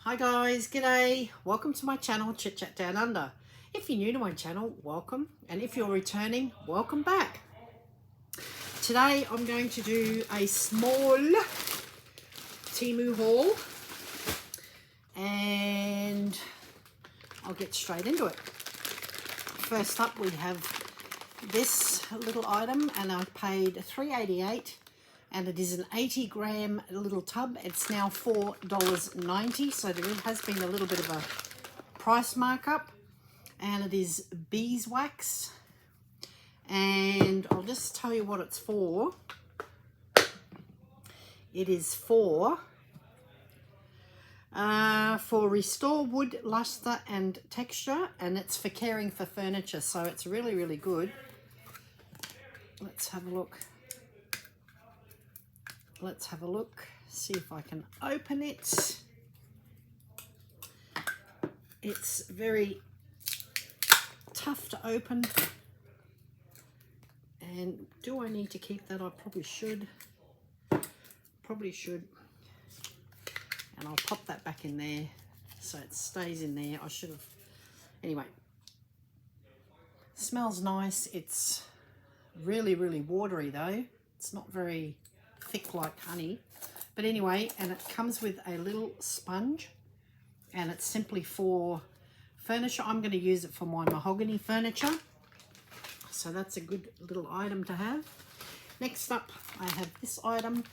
Hi guys, g'day. Welcome to my channel, Chit Chat Down Under. If you're new to my channel, welcome. And if you're returning, welcome back. Today I'm going to do a small TEMU haul. And I'll get straight into it. First up we have this little item, and I paid $3.88. And it is an 80 gram little tub. It's now $4.90, so there has been a little bit of a price markup. And it is beeswax. And I'll just tell you what it's for. It is for restore wood luster and texture, and it's for caring for furniture. So it's really, really good. Let's have a look. Let's have a look, see if I can open it. It's very tough to open. And do I need to keep that? I probably should. Probably should. And I'll pop that back in there so it stays in there. I should have. Anyway, smells nice. It's really, really watery though. It's not very thick like honey, but anyway, and it comes with a little sponge, and it's simply for furniture. I'm going to use it for my mahogany furniture, so that's a good little item to have. Next up I have this item.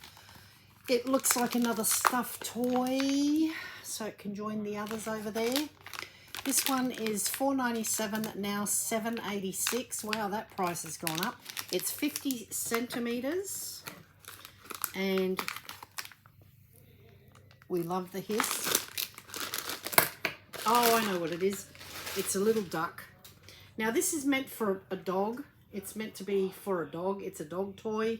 It looks like another stuffed toy, so it can join the others over there. This one is $4.97, now $7.86. Wow, that price has gone up. It's 50 centimeters. And we love the hiss. Oh, I know what it is. It's a little duck. Now this is meant for a dog. It's meant to be for a dog. It's a dog toy.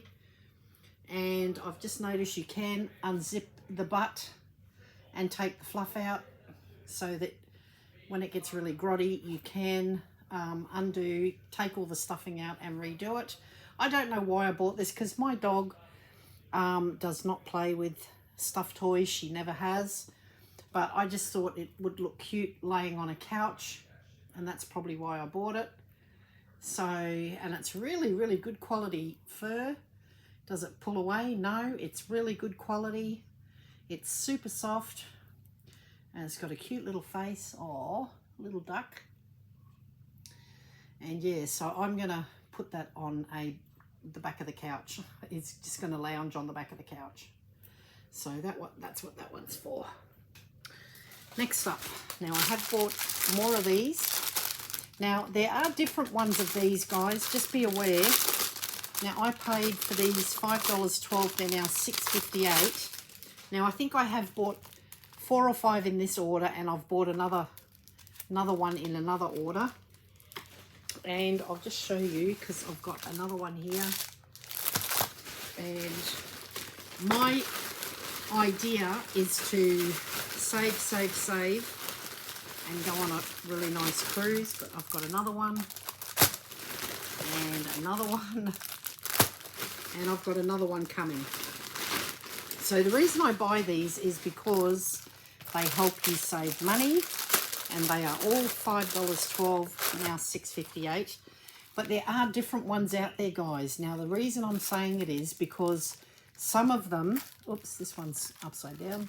And I've just noticed you can unzip the butt and take the fluff out, so that when it gets really grotty, you can take all the stuffing out and redo it. I don't know why I bought this, because my dog does not play with stuffed toys. She never has, but I just thought it would look cute laying on a couch, and that's probably why I bought it. So, and it's really, really good quality fur. Does it pull away? No, it's really good quality. It's super soft, and it's got a cute little face. Oh, little duck. And yeah, so I'm gonna put that on the back of the couch. It's just going to lounge on the back of the couch. So that's what that one's for. Next up, now I have bought more of these. Now there are different ones of these, guys, just be aware. Now I paid for these $5.12, they're now $6.58. Now I think I have bought 4 or 5 in this order, and I've bought another one in another order. And I'll just show you, because I've got another one here. And my idea is to save and go on a really nice cruise. But I've got another one and another one, and I've got another one coming. So the reason I buy these is because they help you save money. And they are all $5.12, now $6.58. But there are different ones out there, guys. Now, the reason I'm saying it is because some of them... Oops, this one's upside down.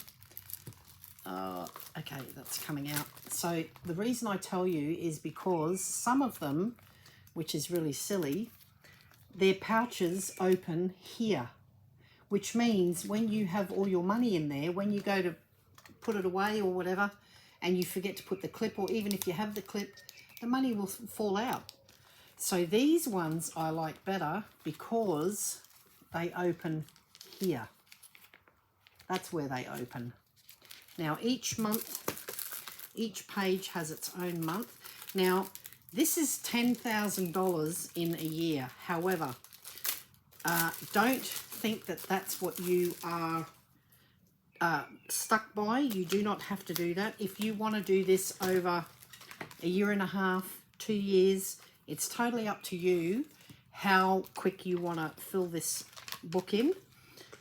Okay, that's coming out. So the reason I tell you is because some of them, which is really silly, their pouches open here. Which means when you have all your money in there, when you go to put it away or whatever, and you forget to put the clip, or even if you have the clip, the money will fall out. So these ones I like better because they open here. That's where they open. Now each month, each page has its own month. Now this is $10,000 in a year. However, don't think that that's what you are stuck by. You do not have to do that. If you want to do this over a year and a half, 2 years, it's totally up to you how quick you want to fill this book in.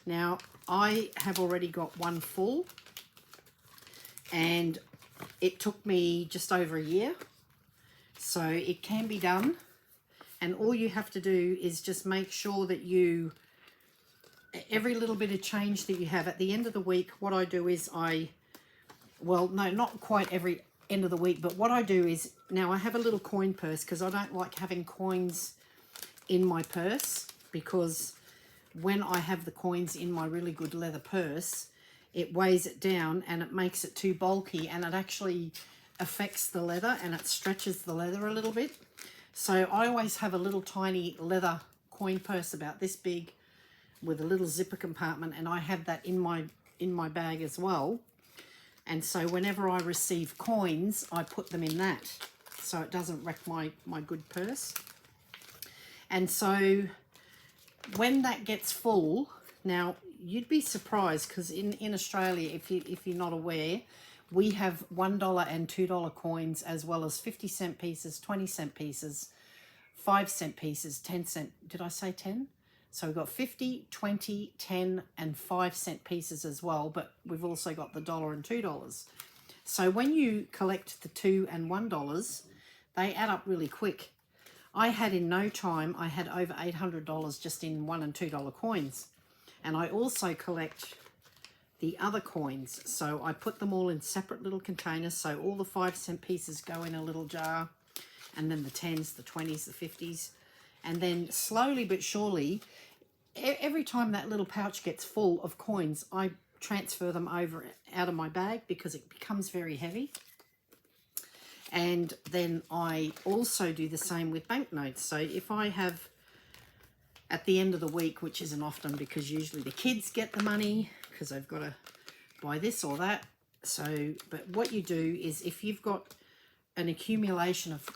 Now I have already got one full, and it took me just over a year. So it can be done, and all you have to do is just make sure that you, every little bit of change that you have at the end of the week, what I do is well, no, not quite every end of the week, but what I do is, now I have a little coin purse because I don't like having coins in my purse, because when I have the coins in my really good leather purse, it weighs it down and it makes it too bulky, and it actually affects the leather and it stretches the leather a little bit. So I always have a little tiny leather coin purse about this big with a little zipper compartment, and I have that in my bag as well. And so whenever I receive coins, I put them in that so it doesn't wreck my good purse. And so when that gets full, now you'd be surprised, because in Australia, if you're not aware, we have $1 and $2 coins, as well as 50-cent pieces, 20-cent pieces, 5-cent pieces, 10-cent. Did I say 10? So we've got 50, 20, 10, and 5-cent pieces as well, but we've also got the $1 and $2. So when you collect the $2 and $1, they add up really quick. I had, in no time, I had over $800 just in $1 and $2 coins. And I also collect the other coins. So I put them all in separate little containers. So all the 5-cent pieces go in a little jar, and then the 10s, the 20s, the 50s. And then slowly but surely, every time that little pouch gets full of coins, I transfer them over out of my bag because it becomes very heavy. And then I also do the same with banknotes. So if I have, at the end of the week, which isn't often because usually the kids get the money because they've got to buy this or that. So, but what you do is, if you've got an accumulation of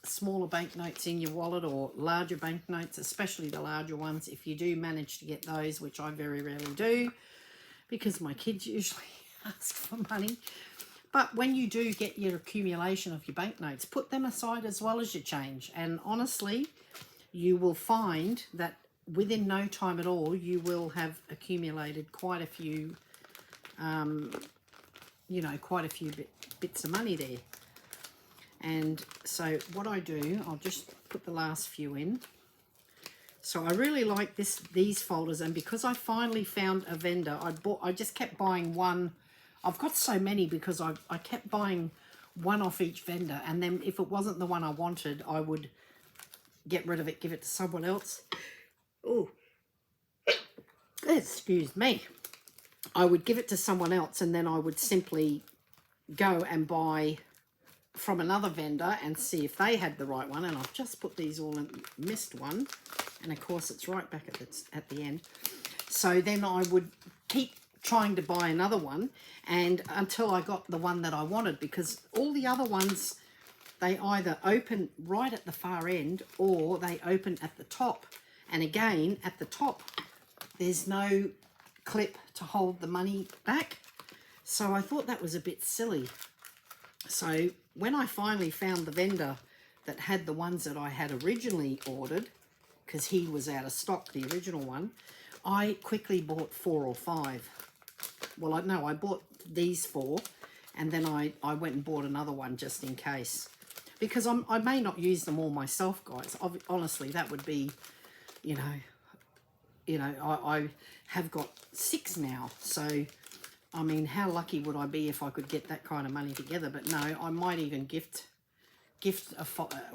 smaller banknotes in your wallet, or larger banknotes, especially the larger ones, if you do manage to get those, which I very rarely do because my kids usually ask for money. But when you do get your accumulation of your banknotes, put them aside as well as your change. And honestly, you will find that within no time at all, you will have accumulated quite a few, you know, quite a few bits of money there. And so what I do, I'll just put the last few in. So I really like these folders, and because I finally found a vendor, I just kept buying one. I've got so many because I kept buying one off each vendor, and then if it wasn't the one I wanted, I would get rid of it, give it to someone else. Oh, excuse me. I would give it to someone else, and then I would simply go and buy from another vendor and see if they had the right one. And I've just put these all in, missed one, and of course it's right back at the end. So then I would keep trying to buy another one, and until I got the one that I wanted, because all the other ones, they either open right at the far end or they open at the top. And again, at the top, there's no clip to hold the money back. So I thought that was a bit silly. So when I finally found the vendor that had the ones that I had originally ordered, because he was out of stock, the original one, I quickly bought 4 or 5. Well, I bought these 4, and then I went and bought another one just in case. Because I may not use them all myself, guys. Honestly, that would be, you know, I have got 6 now. So, I mean, how lucky would I be if I could get that kind of money together? But no, I might even gift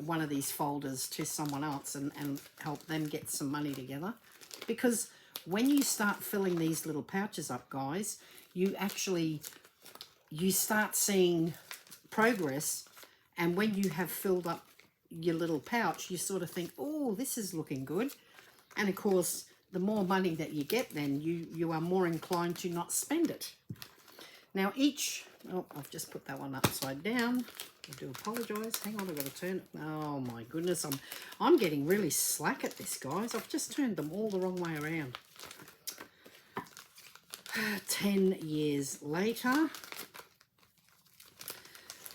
one of these folders to someone else and help them get some money together. Because when you start filling these little pouches up, guys, you start seeing progress. And when you have filled up your little pouch, you sort of think, oh, this is looking good. And of course, the more money that you get, then you are more inclined to not spend it. Now oh, I've just put that one upside down. I do apologise. Hang on, I've got to turn it. Oh my goodness, I'm getting really slack at this, guys. I've just turned them all the wrong way around. 10 years later.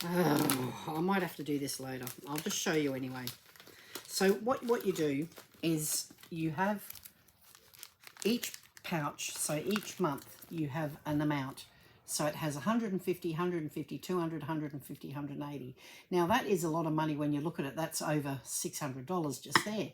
Oh, I might have to do this later. I'll just show you anyway. So what you do is you have each pouch, so each month you have an amount. So it has 150, 150, 200, 150, 180. Now that is a lot of money when you look at it. That's over $600 just there.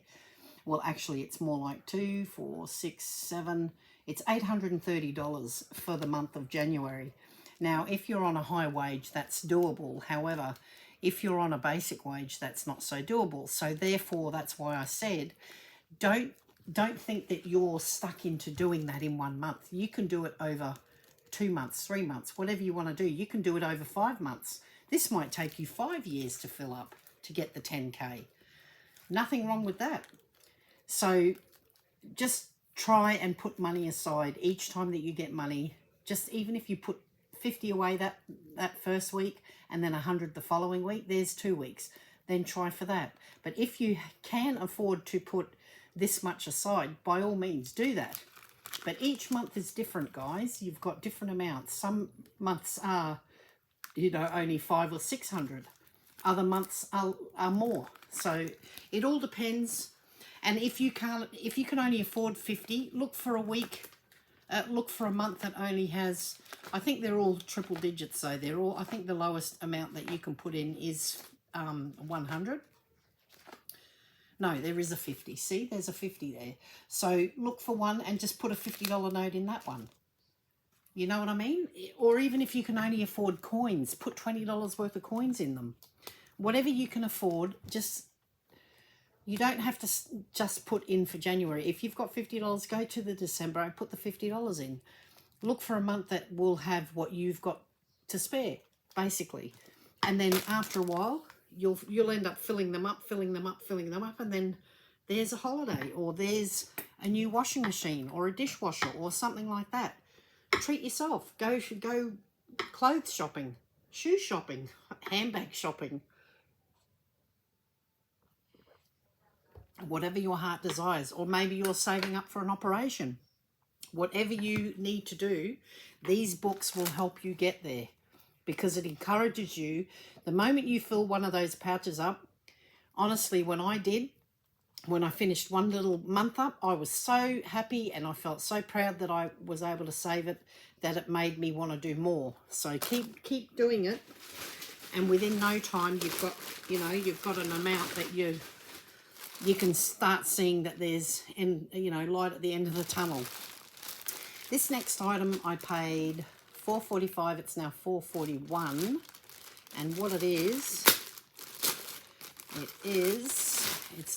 Well, actually, it's more like 2, 4, 6, 7. It's $830 for the month of January. Now, if you're on a high wage, that's doable. However, if you're on a basic wage, that's not so doable. So therefore, that's why I said, don't think that you're stuck into doing that in 1 month. You can do it over 2 months, 3 months, whatever you want to do. You can do it over 5 months. This might take you 5 years to fill up to get the 10K. Nothing wrong with that. So just try and put money aside each time that you get money. Just even if you put 50 away that first week and then 100 the following week, there's 2 weeks. Then try for that. But if you can afford to put this much aside, by all means do that. But each month is different, guys. You've got different amounts. Some months are, only 500 or 600. Other months are more. So it all depends. And if you can only afford 50, look for a week. Look for a month that only has, I think they're all triple digits. So they're all, I think the lowest amount that you can put in is 100. No, there is a 50. See, there's a 50 there. So look for one and just put a $50 note in that one. You know what I mean? Or even if you can only afford coins, put $20 worth of coins in them. Whatever you can afford, you don't have to just put in for January. If you've got $50, go to the December and put the $50 in. Look for a month that will have what you've got to spare, basically. And then after a while, you'll end up filling them up, and then there's a holiday, or there's a new washing machine, or a dishwasher, or something like that. Treat yourself. Go clothes shopping, shoe shopping, handbag shopping. Whatever your heart desires, or maybe you're saving up for an operation. Whatever you need to do, these books will help you get there, because it encourages you. The moment you fill one of those pouches up, honestly, when I finished one little month up, I was so happy and I felt so proud that I was able to save it, that it made me want to do more. So keep doing it, and within no time you've got an amount that you can start seeing that there's light at the end of the tunnel. This next item I paid $4.45. It's now $4.41, and what it's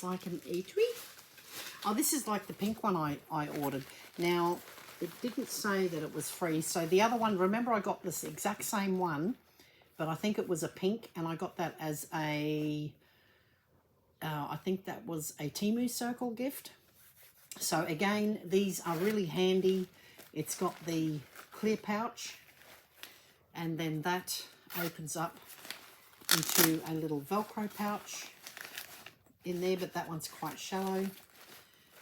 like an etui. Oh, this is like the pink one I ordered. Now, it didn't say that it was free. So the other one, remember I got this exact same one, but I think it was a pink, and I got that as I think that was a TEMU Circle gift. So again, these are really handy. It's got the clear pouch, and then that opens up into a little Velcro pouch in there, but that one's quite shallow.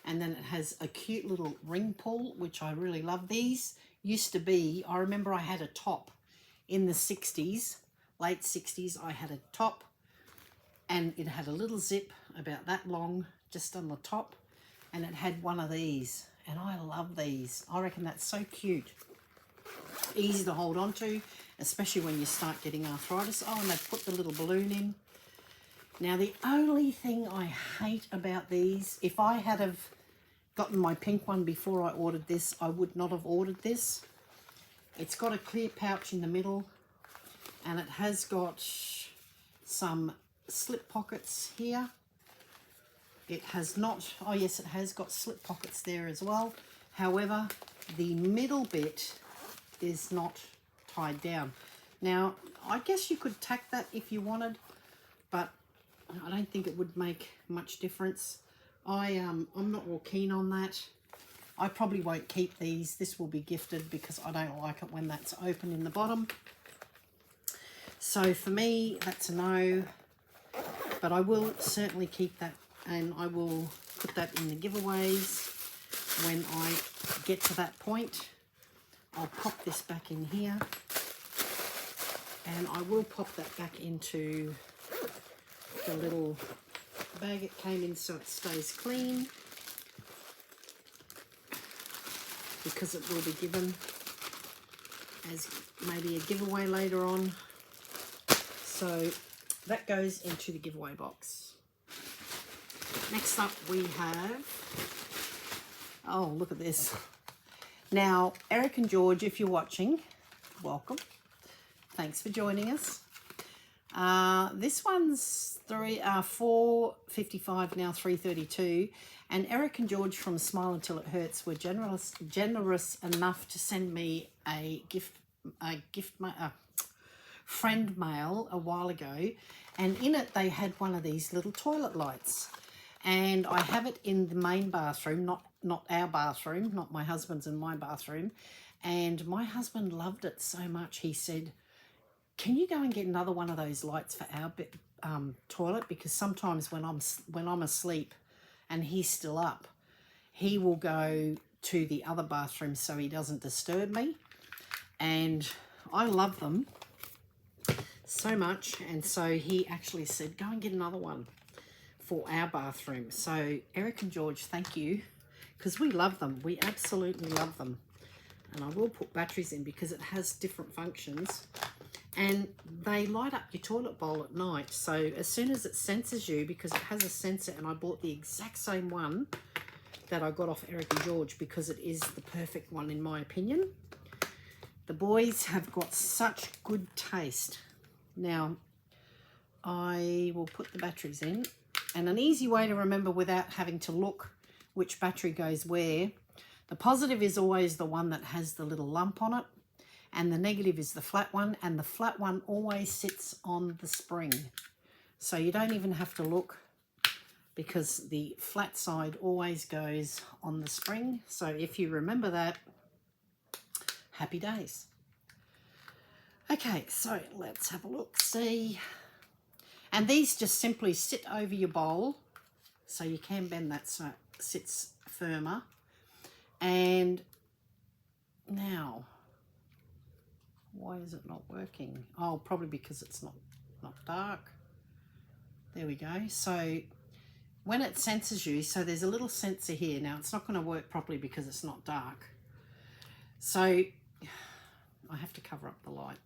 And then it has a cute little ring pull, which I really love. These used to be, I remember I had a top in the 60s, late 60s, I had a top, and it had a little zip about that long just on the top, and it had one of these, and I love these. I reckon that's so cute. Easy to hold on to, especially when you start getting arthritis. Oh, and they've put the little balloon in. Now, the only thing I hate about these, if I had have gotten my pink one before I ordered this, I would not have ordered this. It's got a clear pouch in the middle, and it has got some slip pockets here. It has not, oh yes, it has got slip pockets there as well. However, the middle bit is not tied down. Now, I guess you could tack that if you wanted, but I don't think it would make much difference. I'm not real keen on that. I probably won't keep these. This will be gifted because I don't like it when that's open in the bottom. So for me, that's a no. But I will certainly keep that, and I will put that in the giveaways when I get to that point. I'll pop this back in here, and I will pop that back into the little bag it came in so it stays clean, because it will be given. as maybe a giveaway later on. So that goes into the giveaway box. Next up we have, oh, look at this. Now, Eric and George, if you're watching, welcome. Thanks for joining us. This one's $4.55, now $3.32. And Eric and George from Smile Until It Hurts were generous enough to send me a friend mail a while ago, and in it they had one of these little toilet lights, and I have it in the main bathroom, not our bathroom, not my husband's and my bathroom. And my husband loved it so much, he said, can you go and get another one of those lights for our toilet, because sometimes when I'm asleep and he's still up, he will go to the other bathroom so he doesn't disturb me. And I love them so much, and so he actually said go and get another one for our bathroom. So Eric and George, thank you, because we love them. We absolutely love them. And I will put batteries in because it has different functions, and they light up your toilet bowl at night. So as soon as it senses you, because it has a sensor, and I bought the exact same one that I got off Eric and George because it is the perfect one in my opinion. The boys have got such good taste. Now, I will put the batteries in, and an easy way to remember without having to look which battery goes where, the positive is always the one that has the little lump on it, and the negative is the flat one, and the flat one always sits on the spring. So you don't even have to look, because the flat side always goes on the spring. So if you remember that, happy days. Okay, so let's have a look, see. And these just simply sit over your bowl, so you can bend that so it sits firmer. And now, why is it not working? Oh, probably because it's not dark. There we go. So when it senses you, so there's a little sensor here. Now it's not going to work properly because it's not dark. So I have to cover up the light.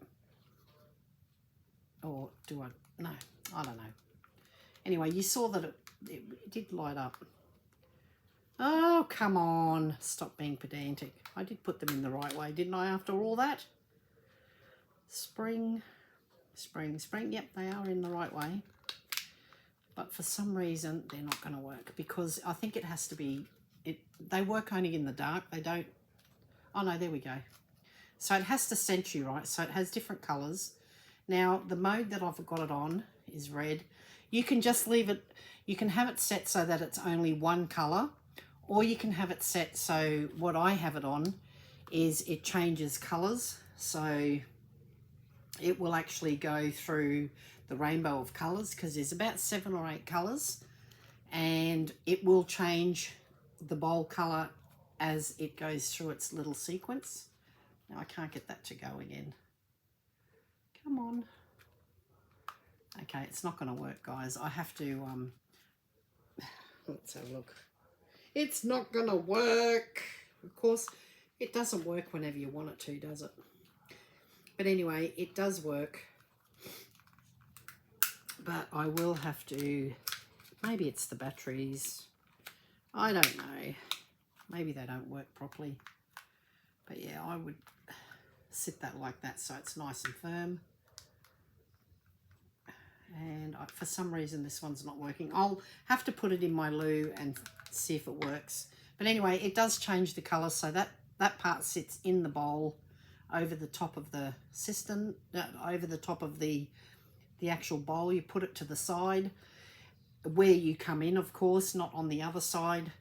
Or do I? No, I don't know. Anyway, you saw that it did light up. Oh, come on. Stop being pedantic. I did put them in the right way, didn't I, after all that? Spring, spring, spring. Yep, they are in the right way. But for some reason, they're not going to work, because I think it has to be... They work only in the dark. They don't... Oh, no, there we go. So it has to sense you, right? So it has different colours. Now, the mode that I've got it on is red. You can just leave it... You can have it set so that it's only one colour, or you can have it set so what I have it on is it changes colours. So it will actually go through the rainbow of colours, because there's about 7 or 8 colours, and it will change the bowl colour as it goes through its little sequence. Now I can't get that to go again. Come on. Okay, it's not going to work, guys. I have to, let's have a look. It's not going to work. Of course, it doesn't work whenever you want it to, does it? But anyway, it does work. But I will have to, maybe it's the batteries. I don't know. Maybe they don't work properly. But yeah, I would sit that like that so it's nice and firm. And for some reason this one's not working. I'll have to put it in my loo and see if it works. But anyway, it does change the colour, so that part sits in the bowl over the top of the cistern, over the top of the actual bowl. You put it to the side where you come in, of course, not on the other side.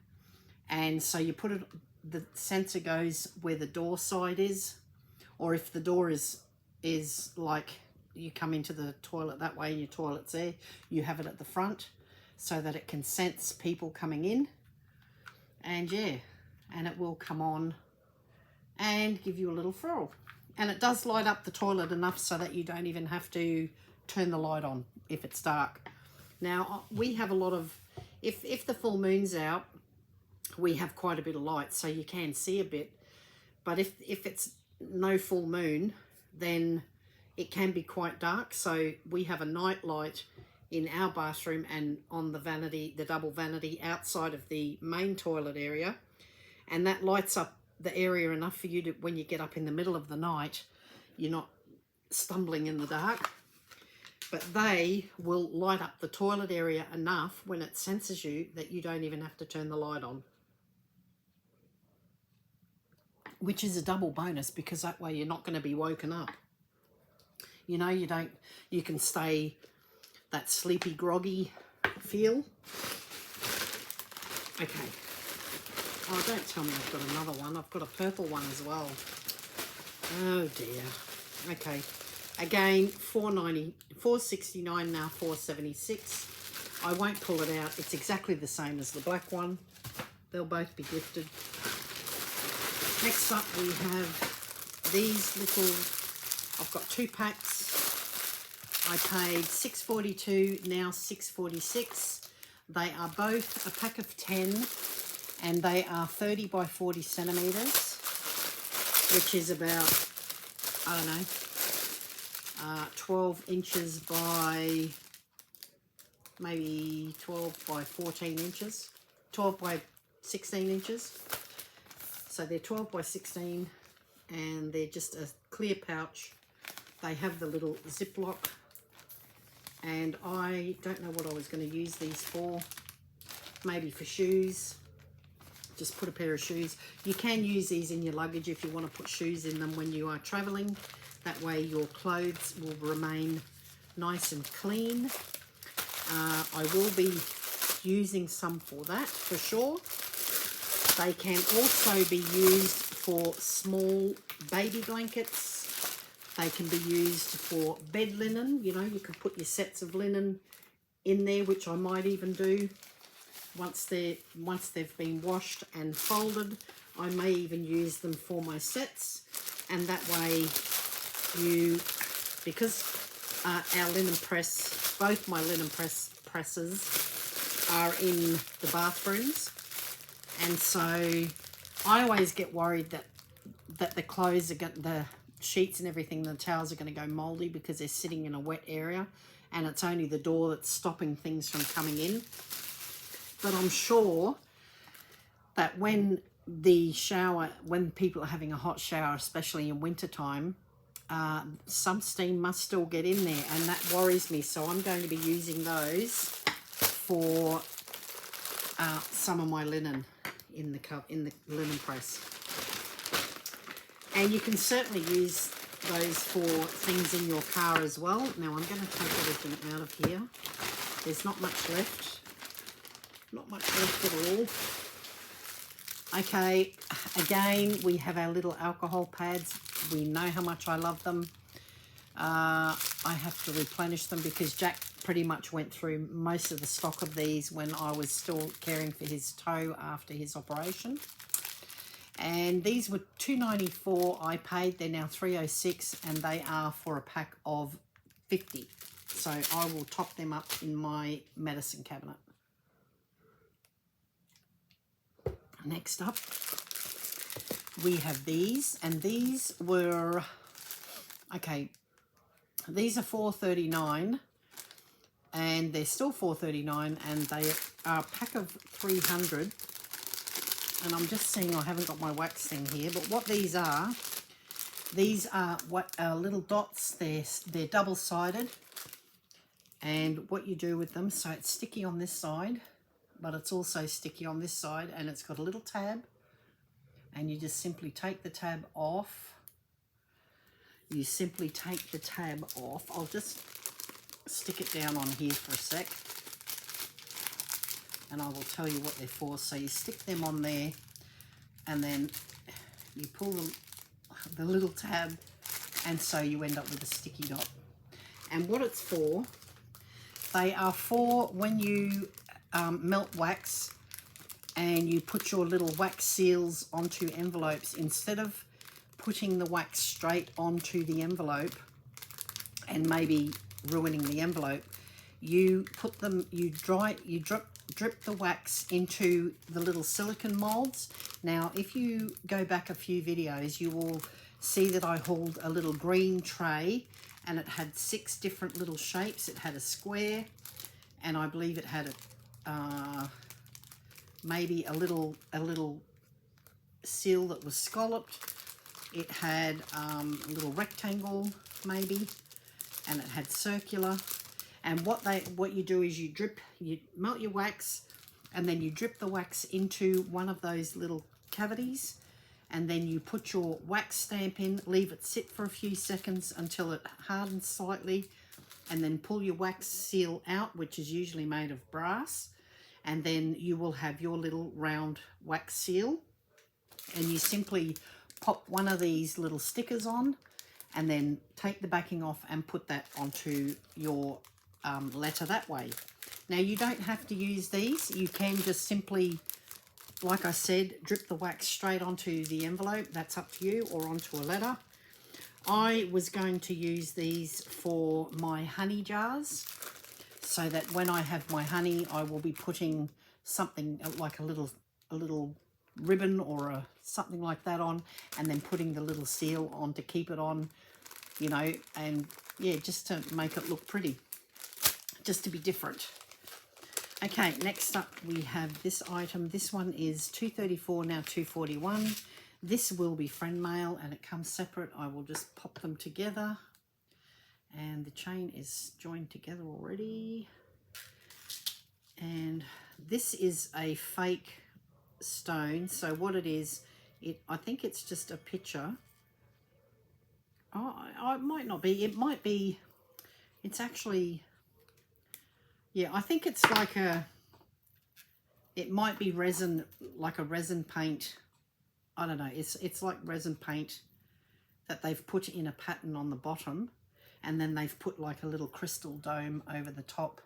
And so you put it, the sensor goes where the door side is, or if the door is like you come into the toilet that way and your toilet's there, you have it at the front so that it can sense people coming in. And yeah, and it will come on and give you a little frill. And it does light up the toilet enough so that you don't even have to turn the light on if it's dark. Now, we have a lot of, if the full moon's out, we have quite a bit of light, so you can see a bit. But if it's no full moon, then it can be quite dark. So we have a night light in our bathroom and on the vanity, the double vanity outside of the main toilet area, and that lights up the area enough for you to, when you get up in the middle of the night, you're not stumbling in the dark. But they will light up the toilet area enough when it senses you that you don't even have to turn the light on. Which is a double bonus, because that way you're not going to be woken up. You know, you can stay that sleepy, groggy feel. Okay. Oh, don't tell me I've got another one. I've got a purple one as well. Oh dear. Okay. Again, $4.90, $4.69 now, $4.76. I won't pull it out. It's exactly the same as the black one. They'll both be gifted. Next up we have these little, I've got 2 packs. I paid $6.42, now $6.46. They are both a pack of 10, and they are 30 by 40 centimeters, which is about, I don't know, 12 inches by maybe 12 by 14 inches, 12 by 16 inches. So they're 12 by 16, and they're just a clear pouch. They have the little Ziploc, and I don't know what I was going to use these for. Maybe for shoes. Just put a pair of shoes. You can use these in your luggage if you want to put shoes in them when you are traveling. That way your clothes will remain nice and clean. I will be using some for that for sure. They can also be used for small baby blankets. They can be used for bed linen. You know, you can put your sets of linen in there, which I might even do once they've been washed and folded. I may even use them for my sets, and that way because our linen press, both my linen presses are in the bathrooms, and so I always get worried that the clothes are the sheets and everything, the towels are going to go moldy because they're sitting in a wet area, and it's only the door that's stopping things from coming in. But I'm sure that when people are having a hot shower, especially in winter time, some steam must still get in there, and that worries me. So I'm going to be using those for some of my linen in the linen press. And you can certainly use those for things in your car as well. Now I'm going to take everything out of here. There's not much left. Not much left at all. Okay, again, we have our little alcohol pads. We know how much I love them. I have to replenish them because Jack pretty much went through most of the stock of these when I was still caring for his toe after his operation. And these were $2.94 I paid. They're now $3.06, and they are for a pack of 50. So I will top them up in my medicine cabinet. Next up, we have these, and these were, okay, these are $4.39, and they're still $4.39, and they are a pack of 300, and I'm just seeing I haven't got my wax thing here, but what these are what little dots. They're double-sided, and what you do with them, so it's sticky on this side, but it's also sticky on this side, and it's got a little tab, and you just simply take the tab off. You simply take the tab off. I'll just stick it down on here for a sec, and I will tell you what they're for. So you stick them on there, and then you pull the little tab, and so you end up with a sticky dot. And what it's for, they are for when you melt wax and you put your little wax seals onto envelopes. Instead of putting the wax straight onto the envelope and maybe ruining the envelope, you put them, you drip the wax into the little silicone molds. Now if you go back a few videos, you will see that I hauled a little green tray, and it had 6 different little shapes. It had a square, and I believe it had maybe a little seal that was scalloped. It had a little rectangle maybe, and it had circular. And what you do is you melt your wax, and then you drip the wax into one of those little cavities, and then you put your wax stamp in, leave it sit for a few seconds until it hardens slightly, and then pull your wax seal out, which is usually made of brass, and then you will have your little round wax seal. And you simply pop one of these little stickers on, and then take the backing off and put that onto your letter that way. Now, you don't have to use these. You can just simply, like I said, drip the wax straight onto the envelope. That's up to you, or onto a letter. I was going to use these for my honey jars, so that when I have my honey, I will be putting something like a little ribbon or something like that on, and then putting the little seal on to keep it on, you know, and yeah, just to make it look pretty, just to be different. Okay, next up we have this item. This one is $2.34, now $2.41. This will be friend mail, and it comes separate. I will just pop them together, and the chain is joined together already. And this is a fake stone. So what it is, I think it's just a picture. Oh, it might not be. It might be. It's actually, yeah, I think it's like it might be resin, like a resin paint. I don't know. It's like resin paint that they've put in a pattern on the bottom, and then they've put like a little crystal dome over the top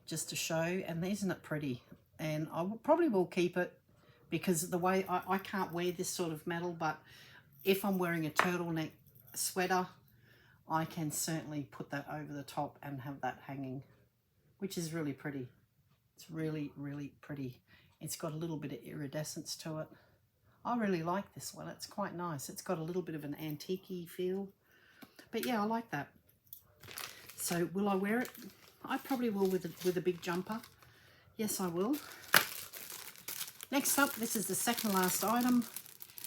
just to show. And isn't it pretty? And I probably will keep it, because the way I can't wear this sort of metal, but if I'm wearing a turtleneck sweater, I can certainly put that over the top and have that hanging, which is really pretty. It's really, really pretty. It's got a little bit of iridescence to it. I really like this one. It's quite nice. It's got a little bit of an antique-y feel. But yeah, I like that. So will I wear it? I probably will with a big jumper. Yes, I will. Next up, this is the second last item.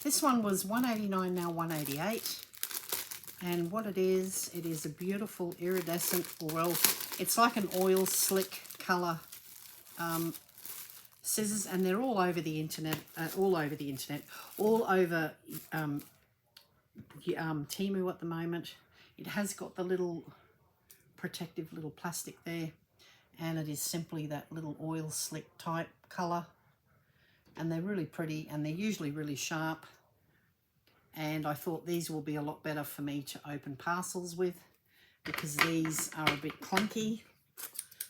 This one was $1.89, now $1.88. And what it is a beautiful iridescent, well, it's like an oil slick colour scissors, and they're all over the internet, all over TEMU at the moment. It has got the little protective little plastic there, and it is simply that little oil slick type colour, and they're really pretty, and they're usually really sharp. And I thought these will be a lot better for me to open parcels with, because these are a bit clunky.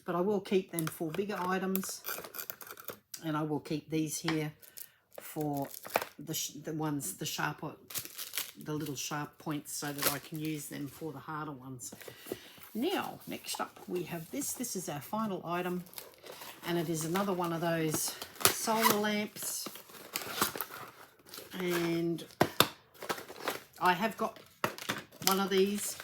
But I will keep them for bigger items, and I will keep these here for the sharper, the little sharp points, so that I can use them for the harder ones. Now, next up we have this. This is our final item, and it is another one of those solar lamps. And I have got one of these,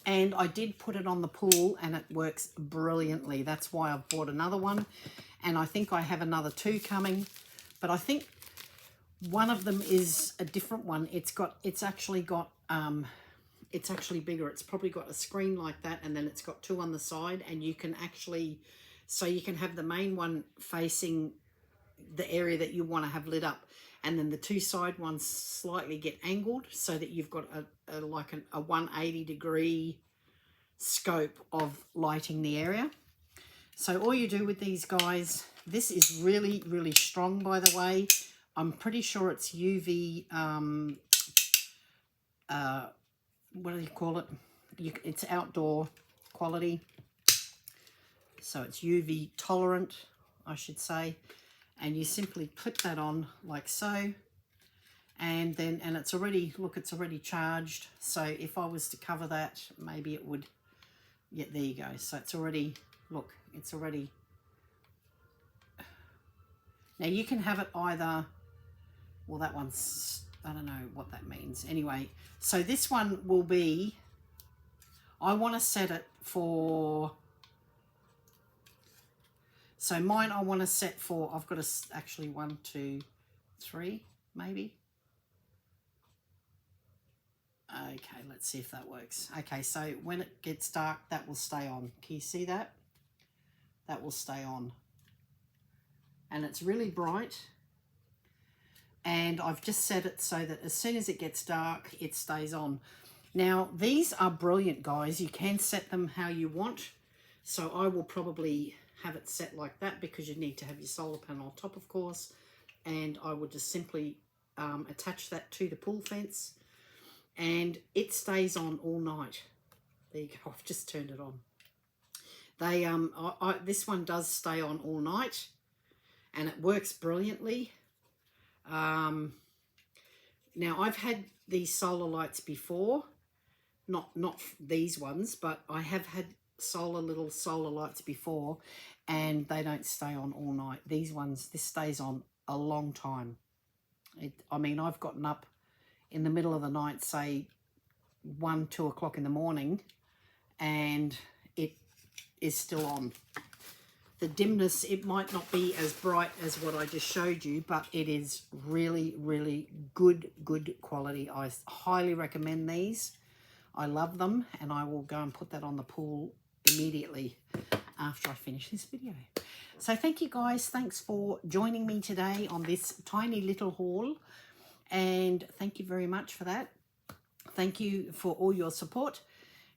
and I did put it on the pool, and it works brilliantly. That's why I've bought another one, and I think I have another 2 coming. But I think one of them is a different one. It's actually bigger. It's probably got a screen like that, and then it's got 2 on the side, and you can actually, so you can have the main one facing the area that you want to have lit up, and then the 2 side ones slightly get angled, so that you've got like a 180-degree scope of lighting the area. So all you do with these guys, this is really, really strong, by the way. I'm pretty sure it's UV, what do you call it? It's outdoor quality. So it's UV tolerant, I should say. And you simply clip that on like so. And it's already, look, it's already charged. So if I was to cover that, maybe it would, yeah, there you go. So it's already, look, it's already. Now you can have it either, well, that one's I don't know what that means. Anyway, so this one will be, I want to set it for, so mine I want to set for, I've got actually 1, 2, 3, maybe. Okay, let's see if that works. Okay, so when it gets dark, that will stay on. Can you see that? That will stay on. And it's really bright. And I've just set it so that as soon as it gets dark, it stays on. Now, these are brilliant, guys. You can set them how you want. So I will probably have it set like that because you need to have your solar panel on top, of course. And I will just simply attach that to the pool fence. And it stays on all night. There you go. I've just turned it on. They this one does stay on all night, and it works brilliantly. Now I've had these solar lights before, not these ones, but I have had little solar lights before, and they don't stay on all night. These ones, this stays on a long time. I mean, I've gotten up in the middle of the night, say 1, 2 o'clock in the morning, and it is still on. The dimness, it might not be as bright as what I just showed you, but it is really, really good quality. I highly recommend these. I love them, and I will go and put that on the pool immediately after I finish this video. So thank you guys. Thanks for joining me today on this tiny little haul. And thank you very much for that. Thank you for all your support.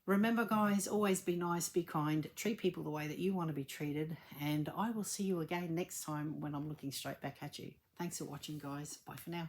Remember, guys, always be nice, be kind, treat people the way that you want to be treated. And I will see you again next time when I'm looking straight back at you. Thanks for watching, guys. Bye for now.